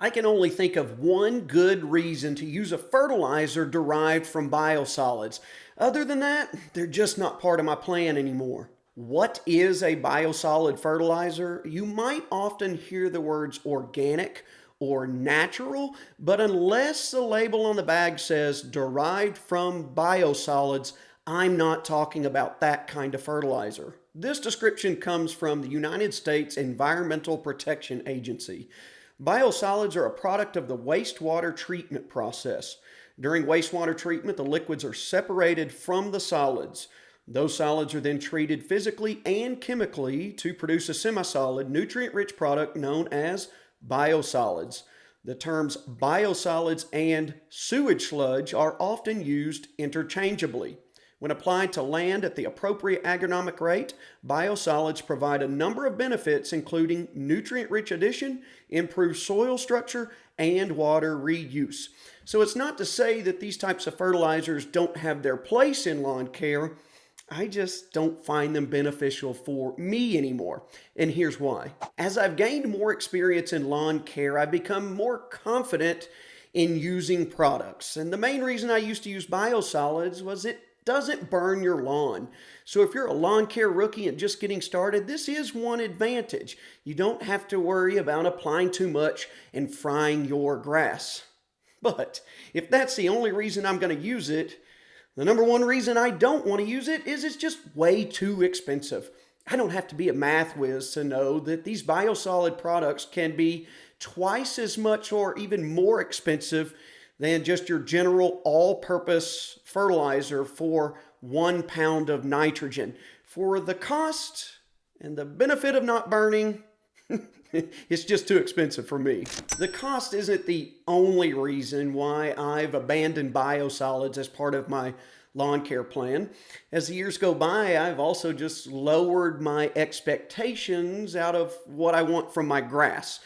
I can only think of one good reason to use a fertilizer derived from biosolids. Other than that, they're just not part of my plan anymore. What is a biosolid fertilizer? You might often hear the words organic or natural, but unless the label on the bag says derived from biosolids, I'm not talking about that kind of fertilizer. This description comes from the United States Environmental Protection Agency. Biosolids are a product of the wastewater treatment process. During wastewater treatment, the liquids are separated from the solids. Those solids are then treated physically and chemically to produce a semi-solid, nutrient-rich product known as biosolids. The terms biosolids and sewage sludge are often used interchangeably. When applied to land at the appropriate agronomic rate, biosolids provide a number of benefits, including nutrient-rich addition, improved soil structure, and water reuse. So it's not to say that these types of fertilizers don't have their place in lawn care. I just don't find them beneficial for me anymore. And here's why. As I've gained more experience in lawn care, I've become more confident in using products. And the main reason I used to use biosolids was it doesn't burn your lawn. So if you're a lawn care rookie and just getting started, this is one advantage. You don't have to worry about applying too much and frying your grass. But if that's the only reason I'm going to use it, the number one reason I don't want to use it is it's just way too expensive. I don't have to be a math whiz to know that these biosolid products can be twice as much or even more expensive than just your general all-purpose fertilizer for 1 pound of nitrogen. For the cost and the benefit of not burning, it's just too expensive for me. The cost isn't the only reason why I've abandoned biosolids as part of my lawn care plan. As the years go by, I've also just lowered my expectations out of what I want from my grass.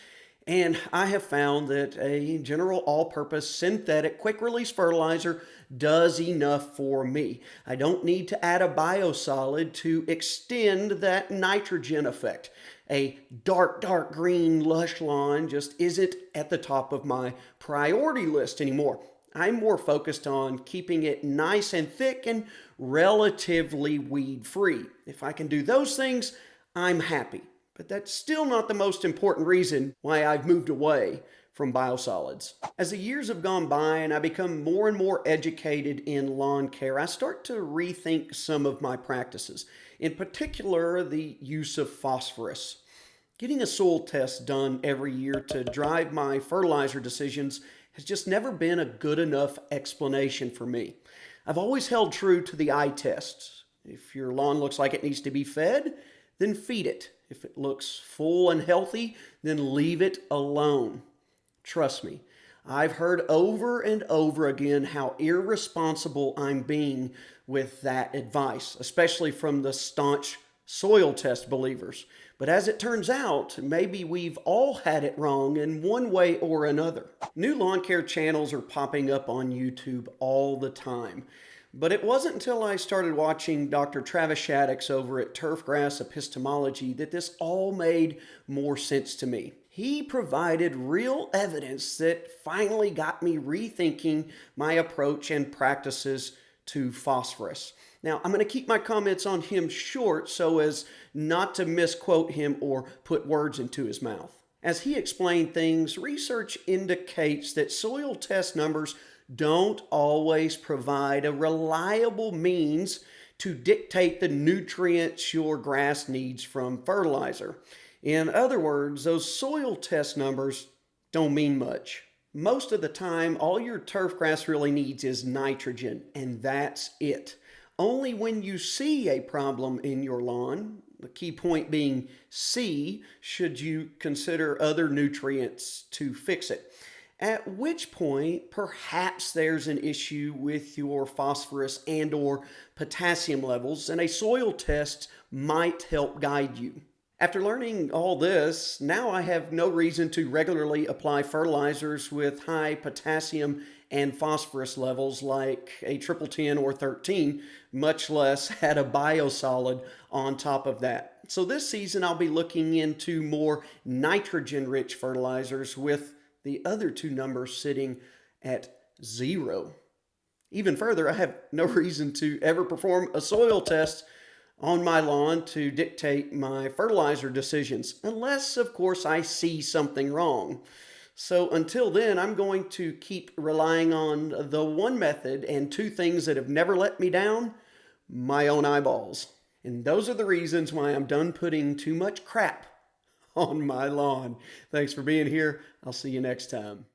And I have found that a general all-purpose synthetic quick-release fertilizer does enough for me. I don't need to add a biosolid to extend that nitrogen effect. A dark green lush lawn just isn't at the top of my priority list anymore. I'm more focused on keeping it nice and thick and relatively weed-free. If I can do those things, I'm happy. But that's still not the most important reason why I've moved away from biosolids. As the years have gone by and I become more and more educated in lawn care, I start to rethink some of my practices, in particular the use of phosphorus. Getting a soil test done every year to drive my fertilizer decisions has just never been a good enough explanation for me. I've always held true to the eye test. If your lawn looks like it needs to be fed, then feed it. If it looks full and healthy, then leave it alone. Trust me, I've heard over and over again how irresponsible I'm being with that advice, especially from the staunch soil test believers. But as it turns out, maybe we've all had it wrong in one way or another. New lawn care channels are popping up on YouTube all the time. But it wasn't until I started watching Dr. Travis Shaddix over at Turfgrass Epistemology that this all made more sense to me. He provided real evidence that finally got me rethinking my approach and practices to phosphorus. Now, I'm going to keep my comments on him short so as not to misquote him or put words into his mouth. As he explained things, research indicates that soil test numbers don't always provide a reliable means to dictate the nutrients your grass needs from fertilizer. In other words, those soil test numbers don't mean much. Most of the time, all your turf grass really needs is nitrogen, and that's it. Only when you see a problem in your lawn, the key point being see, should you consider other nutrients to fix it. At which point, perhaps there's an issue with your phosphorus and or potassium levels, and a soil test might help guide you. After learning all this, now I have no reason to regularly apply fertilizers with high potassium and phosphorus levels like a triple 10 or 13, much less add a biosolid on top of that. So this season I'll be looking into more nitrogen-rich fertilizers with the other two numbers sitting at 0. Even further, I have no reason to ever perform a soil test on my lawn to dictate my fertilizer decisions, unless, of course, I see something wrong. So until then, I'm going to keep relying on the one method and two things that have never let me down: my own eyeballs. And those are the reasons why I'm done putting too much crap on my lawn. Thanks for being here. I'll see you next time.